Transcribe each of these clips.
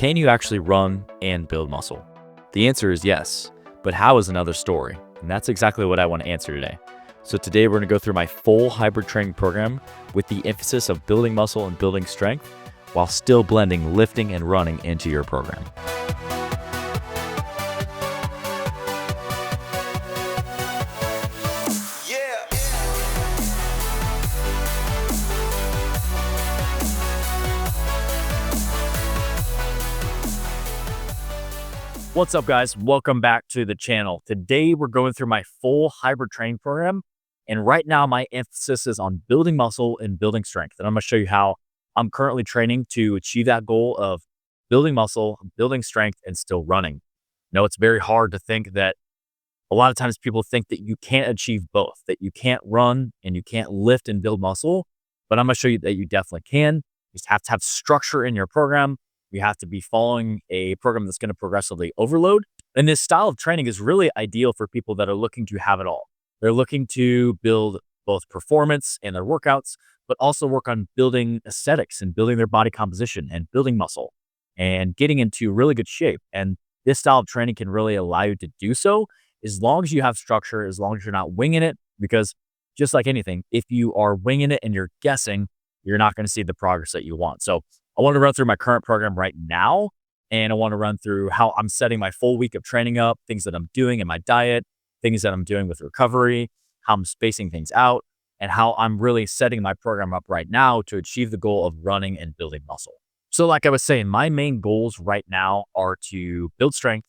Can you actually run and build muscle? The answer is yes, but how is another story. And that's exactly what I want to answer today. So today we're going to go through my full hybrid training program with the emphasis of building muscle and building strength while still blending lifting and running into your program. What's up, guys? Welcome back to the channel. Today, we're going through my full hybrid training program. And right now, my emphasis is on building muscle and building strength. And I'm going to show you how I'm currently training to achieve that goal of building muscle, building strength, and still running. Now, it's very hard to think that a lot of times people think that you can't achieve both, that you can't run and you can't lift and build muscle. But I'm going to show you that you definitely can. You just have to have structure in your program. You have to be following a program that's going to progressively overload. And this style of training is really ideal for people that are looking to have it all. They're looking to build both performance in their workouts, but also work on building aesthetics and building their body composition and building muscle and getting into really good shape. And this style of training can really allow you to do so as long as you have structure, as long as you're not winging it, because just like anything, if you are winging it and you're guessing, you're not going to see the progress that you want. So I want to run through my current program right now, and I want to run through how I'm setting my full week of training up, things that I'm doing in my diet, things that I'm doing with recovery, how I'm spacing things out, and how I'm really setting my program up right now to achieve the goal of running and building muscle. So like I was saying, my main goals right now are to build strength,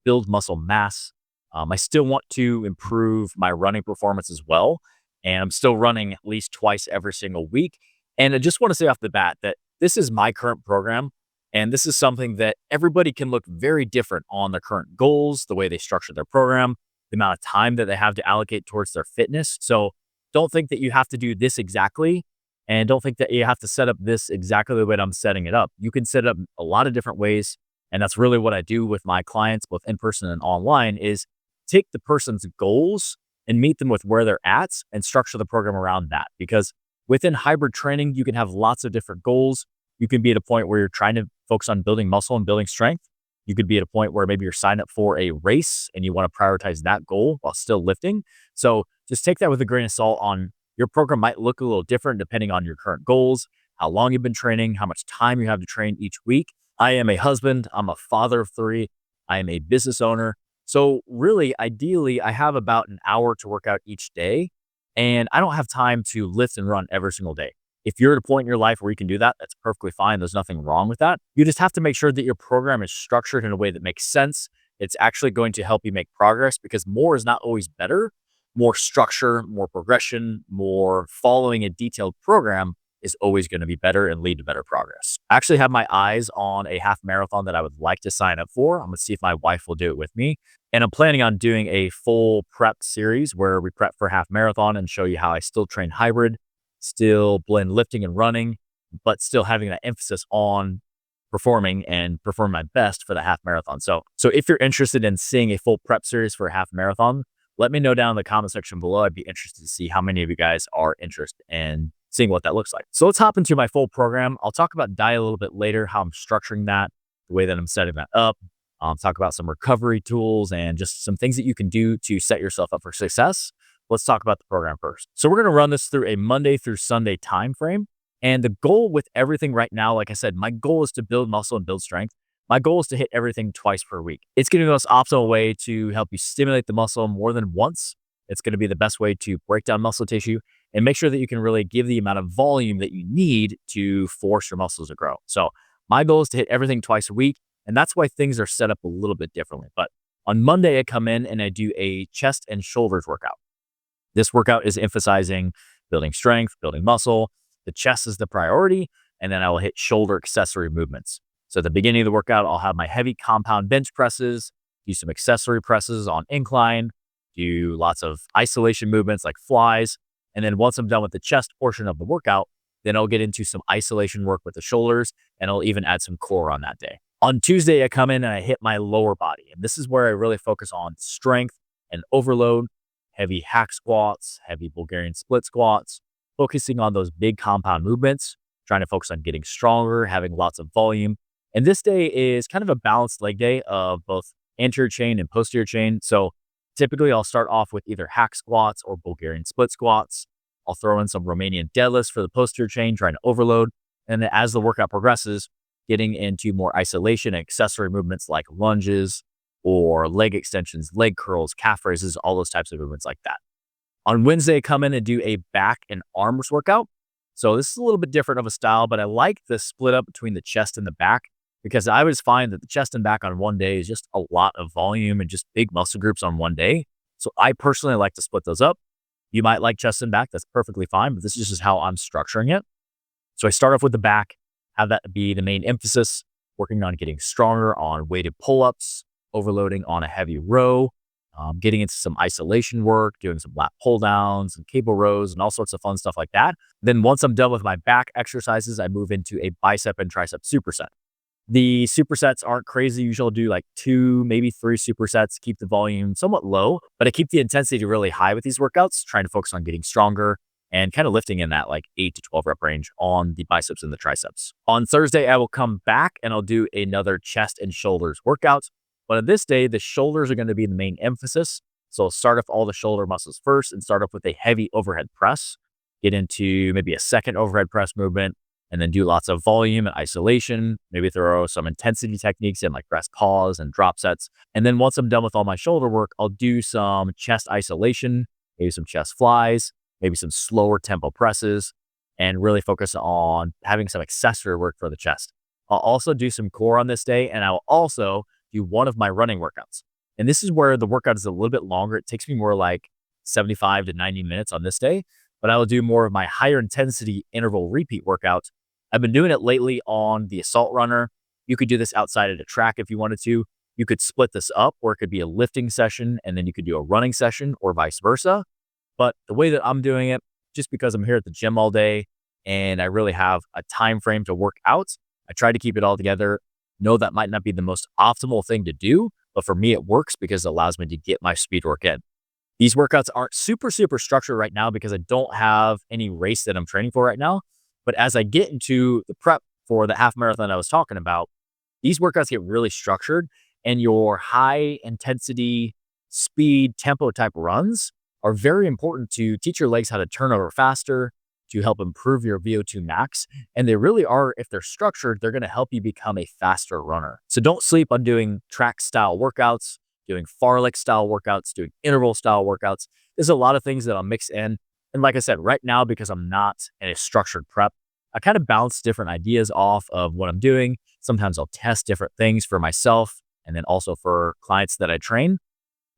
build muscle mass. I still want to improve my running performance as well, and I'm still running at least twice every single week. And I just want to say off the bat that this is my current program, and this is something that everybody can look very different on their current goals, the way they structure their program, the amount of time that they have to allocate towards their fitness. So don't think that you have to do this exactly, and don't think that you have to set up this exactly the way that I'm setting it up. You can set it up a lot of different ways, and that's really what I do with my clients, both in person and online, is take the person's goals and meet them with where they're at and structure the program around that. Because within hybrid training, you can have lots of different goals. You can be at a point where you're trying to focus on building muscle and building strength. You could be at a point where maybe you're signed up for a race and you want to prioritize that goal while still lifting. So just take that with a grain of salt. On your program might look a little different depending on your current goals, how long you've been training, how much time you have to train each week. I am a husband. I'm a father of 3. I am a business owner. So really, ideally, I have about an hour to work out each day. And I don't have time to lift and run every single day. If you're at a point in your life where you can do that, that's perfectly fine. There's nothing wrong with that. You just have to make sure that your program is structured in a way that makes sense. It's actually going to help you make progress, because more is not always better. More structure, more progression, more following a detailed program is always going to be better and lead to better progress. I actually have my eyes on a half marathon that I would like to sign up for. I'm going to see if my wife will do it with me. And I'm planning on doing a full prep series where we prep for half marathon and show you how I still train hybrid, still blend lifting and running, but still having that emphasis on performing and perform my best for the half marathon. So if you're interested in seeing a full prep series for a half marathon, let me know down in the comment section below. I'd be interested to see how many of you guys are interested in seeing what that looks like. So let's hop into my full program. I'll talk about diet a little bit later, how I'm structuring that, the way that I'm setting that up. Talk about some recovery tools and just some things that you can do to set yourself up for success. Let's talk about the program first. So we're going to run this through a Monday through Sunday time frame. And the goal with everything right now, like I said, my goal is to build muscle and build strength. My goal is to hit everything twice per week. It's going to be the most optimal way to help you stimulate the muscle more than once. It's going to be the best way to break down muscle tissue and make sure that you can really give the amount of volume that you need to force your muscles to grow. So my goal is to hit everything twice a week. And that's why things are set up a little bit differently. But on Monday, I come in and I do a chest and shoulders workout. This workout is emphasizing building strength, building muscle. The chest is the priority, and then I will hit shoulder accessory movements. So at the beginning of the workout, I'll have my heavy compound bench presses, do some accessory presses on incline, do lots of isolation movements like flies. And then once I'm done with the chest portion of the workout, then I'll get into some isolation work with the shoulders, and I'll even add some core on that day. On Tuesday, I come in and I hit my lower body. And this is where I really focus on strength and overload, heavy hack squats, heavy Bulgarian split squats, focusing on those big compound movements, trying to focus on getting stronger, having lots of volume, And this day is kind of a balanced leg day of both anterior chain and posterior chain. So typically I'll start off with either hack squats or Bulgarian split squats. I'll throw in some Romanian deadlifts for the posterior chain, trying to overload. And then as the workout progresses, getting into more isolation and accessory movements like lunges or leg extensions, leg curls, calf raises, all those types of movements like that. On Wednesday, come in and do a back and arms workout. So this is a little bit different of a style, but I like the split up between the chest and the back because I always find that the chest and back on one day is just a lot of volume and just big muscle groups on one day. So I personally like to split those up. You might like chest and back. That's perfectly fine, but this is just how I'm structuring it. So I start off with the back, have that be the main emphasis, working on getting stronger on weighted pull-ups, overloading on a heavy row, getting into some isolation work, doing some lat pull downs and cable rows and all sorts of fun stuff like that. Then once I'm done with my back exercises, I move into a bicep and tricep superset. The supersets aren't crazy. Usually I'll do like 2, maybe 3 supersets, keep the volume somewhat low, but I keep the intensity really high with these workouts, trying to focus on getting stronger and kind of lifting in that like 8 to 12 rep range on the biceps and the triceps. On Thursday, I will come back and I'll do another chest and shoulders workout. But on this day, the shoulders are going to be the main emphasis. So I'll start off all the shoulder muscles first and start off with a heavy overhead press, get into maybe a second overhead press movement, and then do lots of volume and isolation, maybe throw some intensity techniques in like press pause and drop sets. And then once I'm done with all my shoulder work, I'll do some chest isolation, maybe some chest flies, maybe some slower tempo presses, and really focus on having some accessory work for the chest. I'll also do some core on this day, and I will also do one of my running workouts. And this is where the workout is a little bit longer. It takes me more like 75 to 90 minutes on this day, but I will do more of my higher intensity interval repeat workout. I've been doing it lately on the assault runner. You could do this outside at a track if you wanted to. You could split this up, or it could be a lifting session and then you could do a running session or vice versa. But the way that I'm doing it, just because I'm here at the gym all day and I really have a time frame to work out, I try to keep it all together. Know that might not be the most optimal thing to do, but for me, it works because it allows me to get my speed work in. These workouts aren't super structured right now because I don't have any race that I'm training for right now. But as I get into the prep for the half marathon I was talking about, these workouts get really structured, and your high intensity, speed, tempo type runs are very important to teach your legs how to turn over faster, to help improve your VO2 max. And they really are, if they're structured, they're going to help you become a faster runner. So don't sleep on doing track style workouts, doing fartlek style workouts, doing interval style workouts. There's a lot of things that I'll mix in. And like I said, right now, because I'm not in a structured prep, I kind of bounce different ideas off of what I'm doing. Sometimes I'll test different things for myself and then also for clients that I train.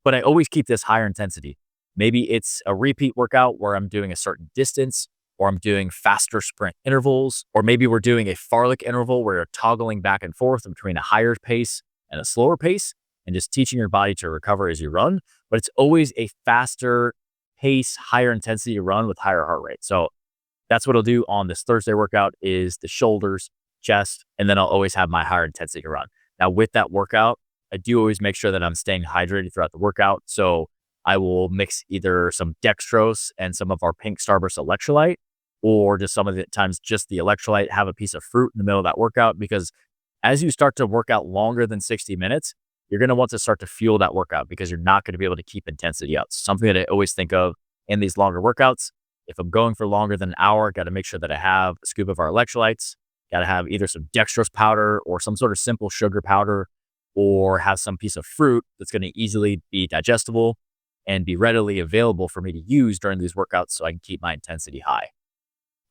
But I always keep this higher intensity. Maybe it's a repeat workout where I'm doing a certain distance, or I'm doing faster sprint intervals, or maybe we're doing a fartlek interval where you're toggling back and forth between a higher pace and a slower pace and just teaching your body to recover as you run. But it's always a faster pace, higher intensity run with higher heart rate. So that's what I'll do on this Thursday workout is the shoulders, chest, and then I'll always have my higher intensity run. Now with that workout, I do always make sure that I'm staying hydrated throughout the workout. So I will mix either some dextrose and some of our pink Starburst electrolyte, or just some of the times just the electrolyte, have a piece of fruit in the middle of that workout, because as you start to work out longer than 60 minutes, you're going to want to start to fuel that workout because you're not going to be able to keep intensity up. Something that I always think of in these longer workouts, if I'm going for longer than an hour, got to make sure that I have a scoop of our electrolytes, got to have either some dextrose powder or some sort of simple sugar powder, or have some piece of fruit that's going to easily be digestible and be readily available for me to use during these workouts so I can keep my intensity high.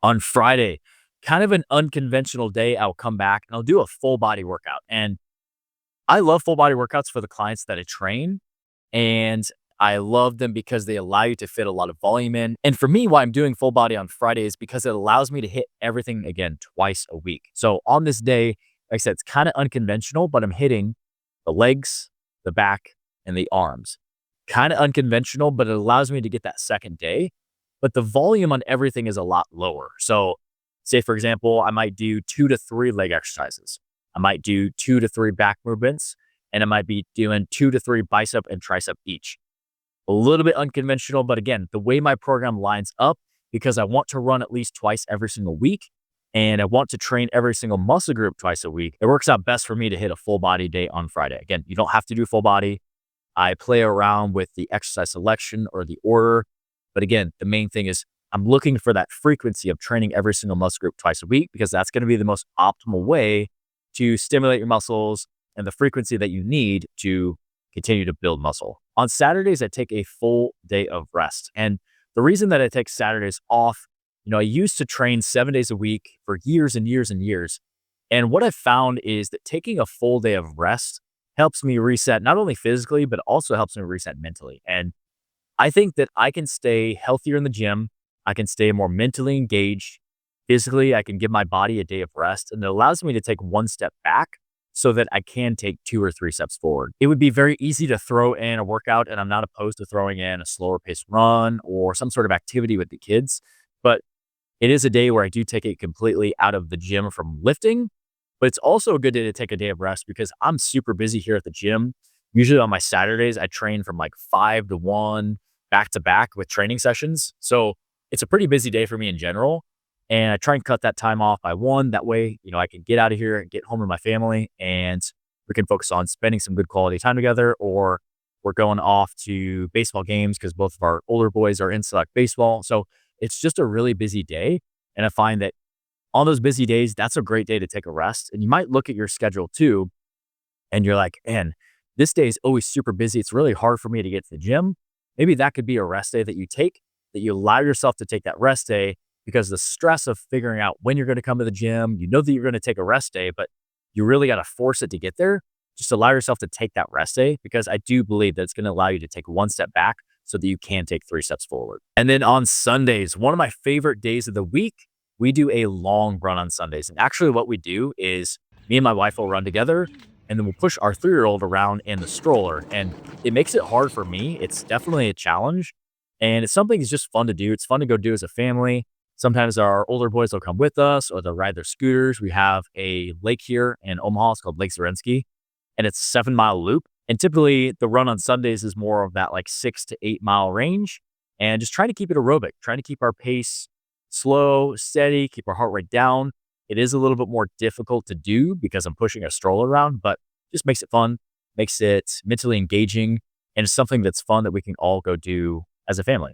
On Friday, kind of an unconventional day, I'll come back and I'll do a full body workout. And I love full body workouts for the clients that I train. And I love them because they allow you to fit a lot of volume in. And for me, why I'm doing full body on Friday is because it allows me to hit everything again twice a week. So on this day, like I said, it's kind of unconventional, but I'm hitting the legs, the back, and the arms. Kind of unconventional, but it allows me to get that second day. But the volume on everything is a lot lower. So say, for example, I might do 2 to 3 leg exercises. I might do 2 to 3 back movements, and I might be doing 2 to 3 bicep and tricep each. A little bit unconventional, but again, the way my program lines up, because I want to run at least twice every single week, and I want to train every single muscle group twice a week, it works out best for me to hit a full body day on Friday. Again, you don't have to do full body. I play around with the exercise selection or the order. But again, the main thing is I'm looking for that frequency of training every single muscle group twice a week, because that's going to be the most optimal way to stimulate your muscles and the frequency that you need to continue to build muscle. On Saturdays, I take a full day of rest. And the reason that I take Saturdays off, I used to train 7 days a week for years and years and years. And what I've found is that taking a full day of rest helps me reset, not only physically, but also helps me reset mentally. And I think that I can stay healthier in the gym. I can stay more mentally engaged. Physically, I can give my body a day of rest, and it allows me to take one step back so that I can take 2 or 3 steps forward. It would be very easy to throw in a workout, and I'm not opposed to throwing in a slower paced run or some sort of activity with the kids. But it is a day where I do take it completely out of the gym from lifting. But it's also a good day to take a day of rest because I'm super busy here at the gym. Usually on my Saturdays, I train from like 5 to 1 back to back with training sessions. So it's a pretty busy day for me in general. And I try and cut that time off by 1. That way, I can get out of here and get home to my family, and we can focus on spending some good quality time together, or we're going off to baseball games because both of our older boys are in select baseball. So it's just a really busy day. And I find that on those busy days, that's a great day to take a rest. And you might look at your schedule too, and you're like, man, this day is always super busy. It's really hard for me to get to the gym. Maybe that could be a rest day that you take, that you allow yourself to take that rest day, because the stress of figuring out when you're going to come to the gym, you know that you're going to take a rest day, but you really got to force it to get there. Just allow yourself to take that rest day, because I do believe that it's going to allow you to take one step back so that you can take 3 steps forward. And then on Sundays, one of my favorite days of the week, we do a long run on Sundays. And actually what we do is me and my wife will run together, and then we'll push our 3-year-old around in the stroller. And it makes it hard for me. It's definitely a challenge, and it's something that's just fun to do. It's fun to go do as a family. Sometimes our older boys will come with us, or they'll ride their scooters. We have a lake here in Omaha. It's called Lake Zerensky, and it's a 7-mile loop. And typically the run on Sundays is more of that like 6 to 8 mile range, and just trying to keep it aerobic, trying to keep our pace slow, steady, keep our heart rate down. It is a little bit more difficult to do because I'm pushing a stroller around, but just makes it fun, makes it mentally engaging, and it's something that's fun that we can all go do as a family.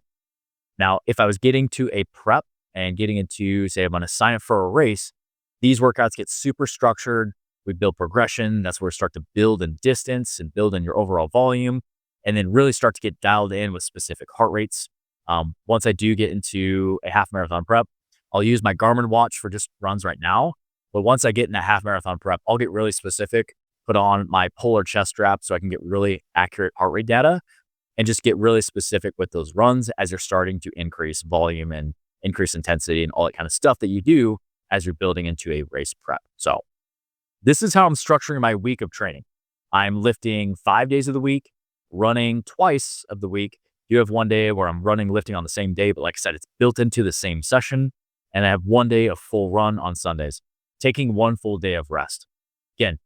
Now, if I was getting to a prep and getting into, say, I'm going to sign up for a race, these workouts get super structured. We build progression. That's where we start to build in distance and build in your overall volume, and then really start to get dialed in with specific heart rates. Once I do get into a half marathon prep, I'll use my Garmin watch for just runs right now. But once I get in a half marathon prep, I'll get really specific, put on my polar chest strap so I can get really accurate heart rate data, and just get really specific with those runs as you're starting to increase volume and increase intensity and all that kind of stuff that you do as you're building into a race prep. So this is how I'm structuring my week of training. I'm lifting 5 days of the week, running twice of the week. You have one day where I'm running, lifting on the same day, but like I said, it's built into the same session. And I have one day of full run on Sundays, taking one full day of rest. Again,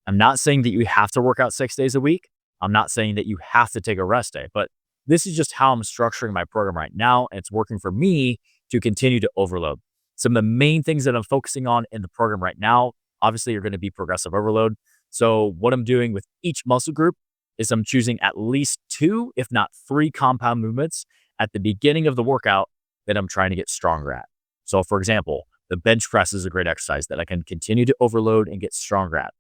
I'm not saying that you have to work out 6 days a week. I'm not saying that you have to take a rest day, but this is just how I'm structuring my program right now. And it's working for me to continue to overload. Some of the main things that I'm focusing on in the program right now, obviously, are going to be progressive overload. So what I'm doing with each muscle group is I'm choosing at least 2, if not 3 compound movements at the beginning of the workout that I'm trying to get stronger at. So for example, the bench press is a great exercise that I can continue to overload and get stronger at.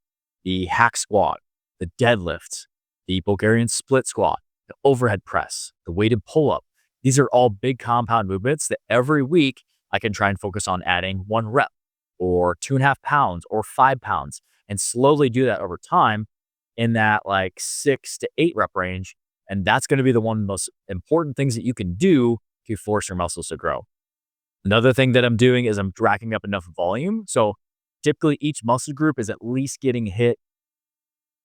The hack squat, the deadlift, the Bulgarian split squat, the overhead press, the weighted pull-up. These are all big compound movements that every week I can try and focus on adding 1 rep or 2.5 pounds or 5 pounds, and slowly do that over time in that like 6 to 8 rep range. And that's going to be the one of the most important things that you can do to force your muscles to grow. Another thing that I'm doing is I'm racking up enough volume. So typically each muscle group is at least getting hit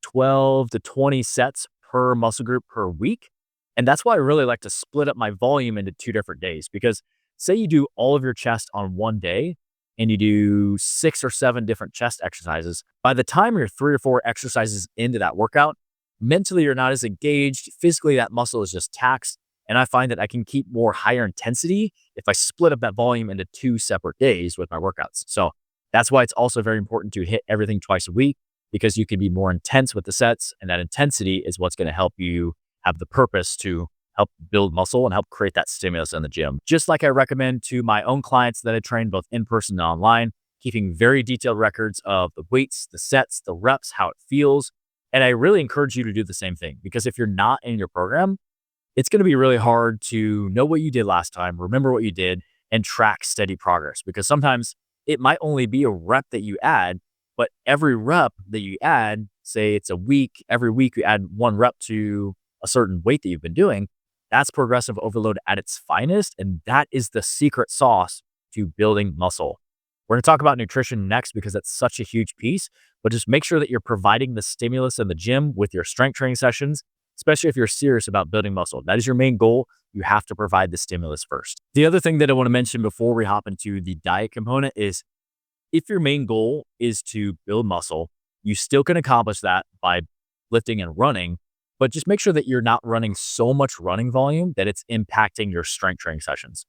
12 to 20 sets per muscle group per week. And that's why I really like to split up my volume into 2 different days, because say you do all of your chest on one day and you do 6 or 7 different chest exercises. By the time you're 3 or 4 exercises into that workout, mentally you're not as engaged. Physically, that muscle is just taxed, And I find that I can keep more higher intensity if I split up that volume into 2 separate days with my workouts. So that's why it's also very important to hit everything twice a week, because you can be more intense with the sets. And that intensity is what's going to help you have the purpose to help build muscle and help create that stimulus in the gym. Just like I recommend to my own clients that I train both in person and online, keeping very detailed records of the weights, the sets, the reps, how it feels. And I really encourage you to do the same thing, because if you're not in your program, it's going to be really hard to know what you did last time, remember what you did, and track steady progress. Because sometimes it might only be a rep that you add, but every rep that you add, say it's a week, every week you add 1 rep to a certain weight that you've been doing, that's progressive overload at its finest. And that is the secret sauce to building muscle. We're going to talk about nutrition next, because that's such a huge piece, but just make sure that you're providing the stimulus in the gym with your strength training sessions, especially if you're serious about building muscle. That is your main goal. You have to provide the stimulus first. The other thing that I want to mention before we hop into the diet component is, if your main goal is to build muscle, you still can accomplish that by lifting and running, but just make sure that you're not running so much running volume that it's impacting your strength training sessions.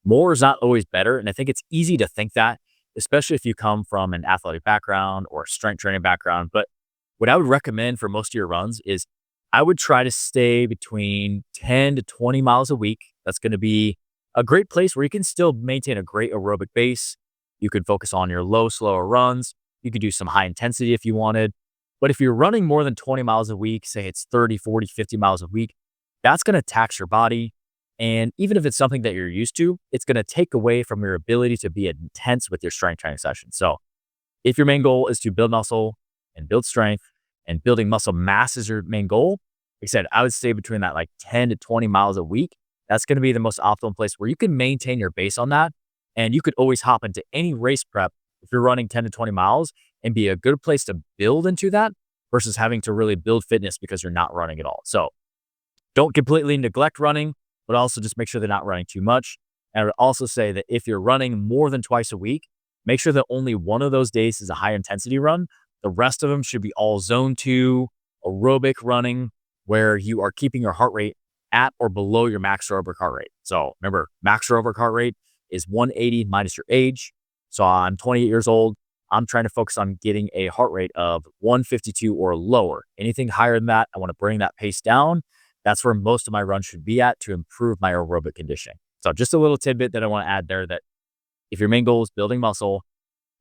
More is not always better. And I think it's easy to think that, especially if you come from an athletic background or a strength training background. But what I would recommend for most of your runs is, I would try to stay between 10 to 20 miles a week. That's going to be a great place where you can still maintain a great aerobic base. You can focus on your low, slower runs. You could do some high intensity if you wanted. But if you're running more than 20 miles a week, say it's 30, 40, 50 miles a week, that's going to tax your body. And even if it's something that you're used to, it's going to take away from your ability to be intense with your strength training sessions. So if your main goal is to build muscle and build strength, and building muscle mass is your main goal, like I said, I would stay between that like 10 to 20 miles a week. That's going to be the most optimal place where you can maintain your base on that. And you could always hop into any race prep if you're running 10 to 20 miles and be a good place to build into that, versus having to really build fitness because you're not running at all. So don't completely neglect running, but also just make sure they're not running too much. And I would also say that if you're running more than twice a week, make sure that only one of those days is a high intensity run. The rest of them should be all zone 2 aerobic running, where you are keeping your heart rate at or below your max aerobic heart rate. So remember, max aerobic heart rate is 180 minus your age. So I'm 28 years old. I'm trying to focus on getting a heart rate of 152 or lower. Anything higher than that, I want to bring that pace down. That's where most of my runs should be at to improve my aerobic conditioning. So just a little tidbit that I want to add there, that if your main goal is building muscle,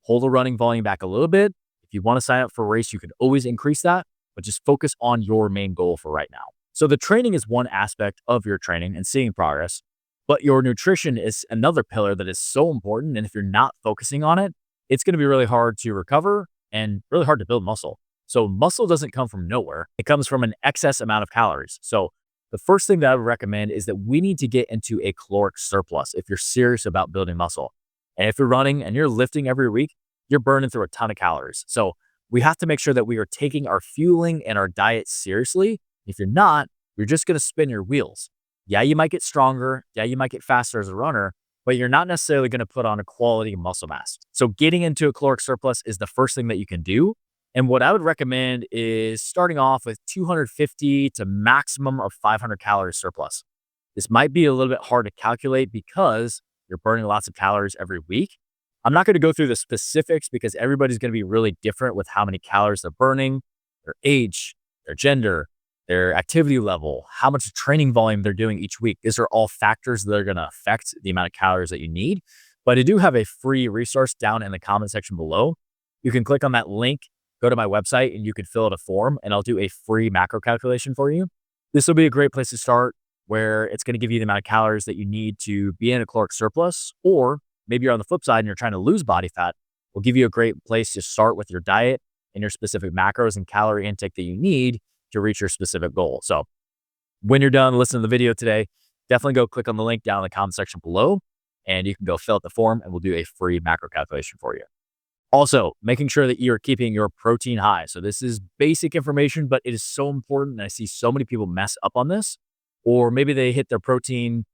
hold the running volume back a little bit. If you want to sign up for a race, you can always increase that, but just focus on your main goal for right now. So the training is one aspect of your training and seeing progress, but your nutrition is another pillar that is so important. And if you're not focusing on it, it's going to be really hard to recover and really hard to build muscle. So muscle doesn't come from nowhere. It comes from an excess amount of calories. So the first thing that I would recommend is that we need to get into a caloric surplus if you're serious about building muscle. And if you're running and you're lifting every week, you're burning through a ton of calories. So we have to make sure that we are taking our fueling and our diet seriously. If you're not, you're just going to spin your wheels. Yeah, you might get stronger. Yeah, you might get faster as a runner, but you're not necessarily going to put on a quality muscle mass. So getting into a caloric surplus is the first thing that you can do. And what I would recommend is starting off with 250 to maximum of 500 calories surplus. This might be a little bit hard to calculate because you're burning lots of calories every week. I'm not going to go through the specifics because everybody's going to be really different with how many calories they're burning, their age, their gender, their activity level, how much training volume they're doing each week. These are all factors that are going to affect the amount of calories that you need. But I do have a free resource down in the comment section below. You can click on that link, go to my website, and you can fill out a form, and I'll do a free macro calculation for you. This will be a great place to start, where it's going to give you the amount of calories that you need to be in a caloric surplus, or maybe you're on the flip side and you're trying to lose body fat. We'll give you a great place to start with your diet and your specific macros and calorie intake that you need to reach your specific goal. So when you're done listening to the video today, definitely go click on the link down in the comment section below, and you can go fill out the form and we'll do a free macro calculation for you. Also, making sure that you're keeping your protein high. So this is basic information, but it is so important. And I see so many people mess up on this, or maybe they hit their protein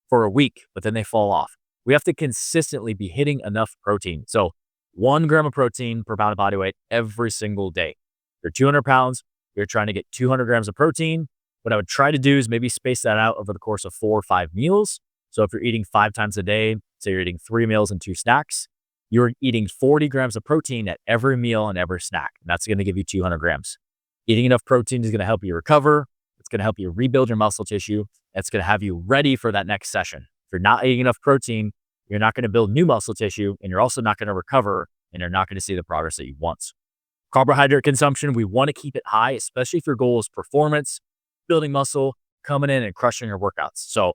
for a week, but then they fall off. We have to consistently be hitting enough protein. So 1 gram of protein per pound of body weight every single day. You're 200 pounds, you're trying to get 200 grams of protein. What I would try to do is maybe space that out over the course of 4 or 5 meals. So if you're eating 5 times a day, say you're eating 3 meals and 2 snacks, you're eating 40 grams of protein at every meal and every snack. And that's going to give you 200 grams. Eating enough protein is going to help you recover. It's going to help you rebuild your muscle tissue. It's going to have you ready for that next session. If you're not eating enough protein, you're not going to build new muscle tissue, and you're also not going to recover, and you're not going to see the progress that you want. Carbohydrate consumption, we want to keep it high, especially if your goal is performance, building muscle, coming in and crushing your workouts. So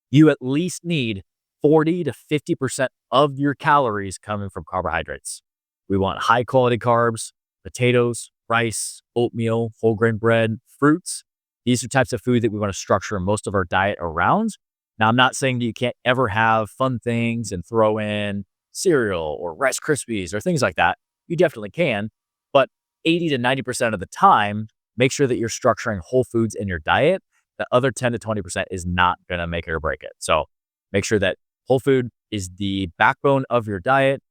you at least need 40 to 50% of your calories coming from carbohydrates. We want high quality carbs, potatoes, rice, oatmeal, whole grain bread, fruits. These are types of food that we want to structure most of our diet around. Now, I'm not saying that you can't ever have fun things and throw in cereal or Rice Krispies or things like that. You definitely can. But 80 to 90% of the time, make sure that you're structuring whole foods in your diet. The other 10 to 20% is not going to make it or break it. So make sure that whole food is the backbone of your diet.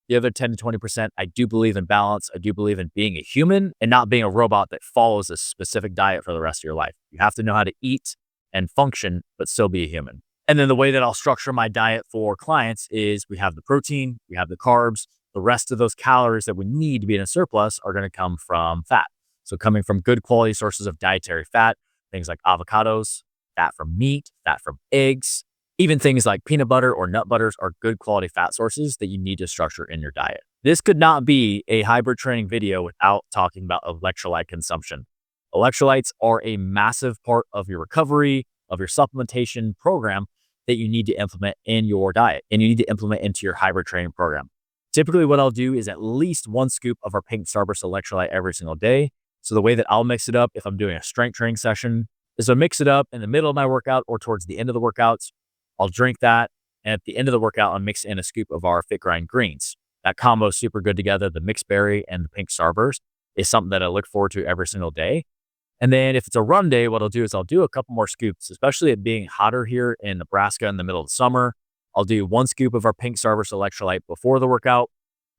The other 10 to 20%, I do believe in balance. I do believe in being a human and not being a robot that follows a specific diet for the rest of your life. You have to know how to eat and function, but still be a human. And then the way that I'll structure my diet for clients is we have the protein, we have the carbs. The rest of those calories that we need to be in a surplus are going to come from fat. So coming from good quality sources of dietary fat, things like avocados, fat from meat, fat from eggs, even things like peanut butter or nut butters are good quality fat sources that you need to structure in your diet. This could not be a hybrid training video without talking about electrolyte consumption. Electrolytes are a massive part of your recovery, of your supplementation program that you need to implement in your diet and you need to implement into your hybrid training program. Typically what I'll do is at least 1 scoop of our pink starburst electrolyte every single day. So the way that I'll mix it up if I'm doing a strength training session is I'll mix it up in the middle of my workout or towards the end of the workouts. I'll drink that. And at the end of the workout, I'll mix in a scoop of our Fit Grind greens. That combo is super good together. The mixed berry and the pink starburst is something that I look forward to every single day. And then if it's a run day, what I'll do is I'll do a couple more scoops, especially it being hotter here in Nebraska in the middle of the summer. I'll do 1 scoop of our pink starburst electrolyte before the workout.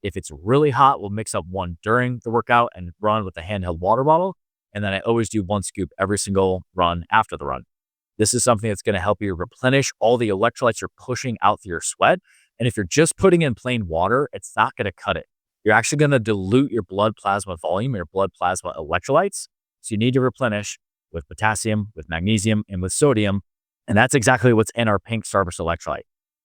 If it's really hot, we'll mix up 1 during the workout and run with a handheld water bottle. And then I always do 1 scoop every single run after the run. This is something that's going to help you replenish all the electrolytes you're pushing out through your sweat. And if you're just putting in plain water, it's not going to cut it. You're actually going to dilute your blood plasma volume, your blood plasma electrolytes. So you need to replenish with potassium, with magnesium, and with sodium. And that's exactly what's in our pink starburst electrolyte.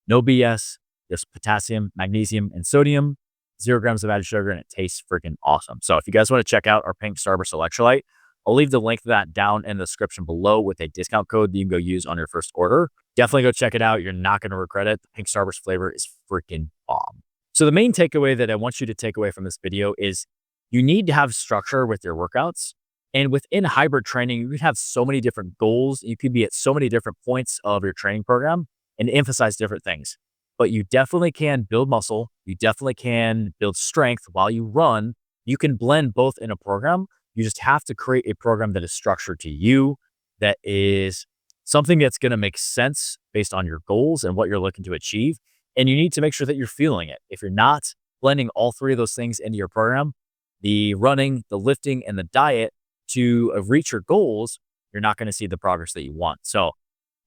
No BS, just potassium, magnesium, and sodium, 0 grams of added sugar, and it tastes freaking awesome. So if you guys want to check out our pink starburst electrolyte, I'll leave the link to that down in the description below with a discount code that you can go use on your first order. Definitely go check it out. You're not going to regret it. The pink starburst flavor is freaking bomb. So the main takeaway that I want you to take away from this video is you need to have structure with your workouts. And within hybrid training, you can have so many different goals. You could be at so many different points of your training program and emphasize different things. But you definitely can build muscle. You definitely can build strength while you run. You can blend both in a program. You just have to create a program that is structured to you, that is something that's going to make sense based on your goals and what you're looking to achieve. And you need to make sure that you're feeling it. If you're not blending all 3 of those things into your program, the running, the lifting, and the diet, to reach your goals, you're not going to see the progress that you want. So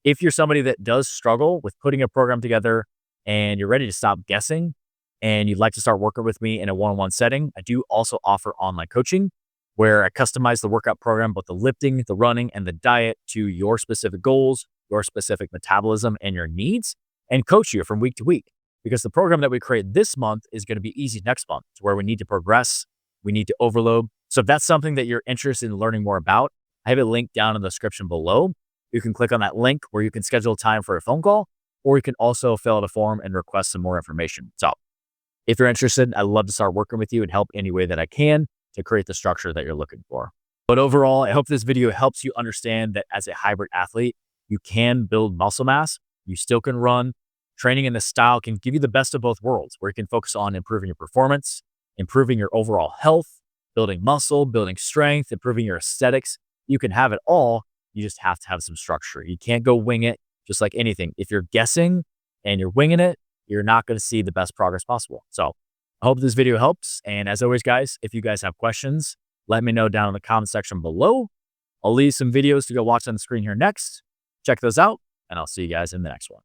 if you're somebody that does struggle with putting a program together and you're ready to stop guessing and you'd like to start working with me in a one-on-one setting, I do also offer online coaching where I customize the workout program, both the lifting, the running, and the diet to your specific goals, your specific metabolism, and your needs, and coach you from week to week. Because the program that we create this month is going to be easy next month, to where we need to progress, we need to overload. So if that's something that you're interested in learning more about, I have a link down in the description below. You can click on that link where you can schedule time for a phone call, or you can also fill out a form and request some more information. So if you're interested, I'd love to start working with you and help any way that I can to create the structure that you're looking for. But overall, I hope this video helps you understand that as a hybrid athlete, you can build muscle mass, you still can run. Training in this style can give you the best of both worlds, where you can focus on improving your performance, improving your overall health, building muscle, building strength, improving your aesthetics. You can have it all. You just have to have some structure. You can't go wing it, just like anything. If you're guessing and you're winging it, you're not going to see the best progress possible. So I hope this video helps. And as always, guys, if you guys have questions, let me know down in the comment section below. I'll leave some videos to go watch on the screen here next. Check those out, and I'll see you guys in the next one.